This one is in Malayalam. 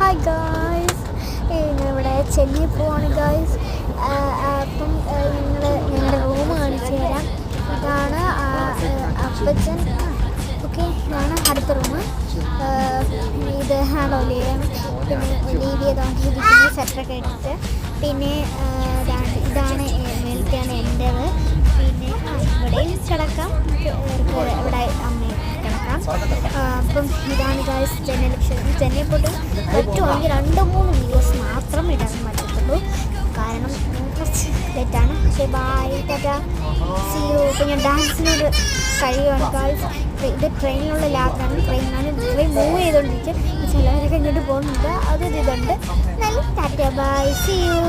ഹായ് ഗായ്സ്, ഇവിടെ ചെന്നൈ പോവാണ് ഗായ്സ്. അപ്പം ഞങ്ങളുടെ റൂം കാണിച്ചു തരാം. ഇതാണ് അപ്പച്ചൻ. ഓക്കെ, ഇതാണ് അടുത്ത റൂം. ഇത് ഹാലോലിയാണ്. പിന്നെ ലീവിയ തോന്നിയിരിക്കുന്ന സെറ്ററൊക്കെ എടുത്ത്. പിന്നെ ഇതാണ് മേൽക്കാണ് എൻ്റെത്. പിന്നെ ഇവിടെയും കിടക്കാം, ഇവിടെ അമ്മയും കിടക്കാം. അപ്പം ഇതാണ് ഗായ്സ് ചെന്നൈ പോയിട്ട് പറ്റുവാണെങ്കിൽ 2-3 വീഡിയോസ് മാത്രം ഇടാൻ പറ്റത്തുള്ളൂ. കാരണം കുറച്ച് ലേറ്റാണ്. പക്ഷേ ബൈ, ടാറ്റാ, സീ യു. ഇപ്പം ഞാൻ ഡാൻസിനൊരു കഴിയുവാണ് ഗായ്സ്. ഇത് ട്രെയിനിലുള്ള യാത്രയാണ്. ട്രെയിൻ മൂവ് ചെയ്തുകൊണ്ടിരിക്കും. ചിലവരൊക്കെ ഇങ്ങോട്ട് പോകുന്നുണ്ട്. അതൊരു ഇതുണ്ട്. Tata, bye, see U.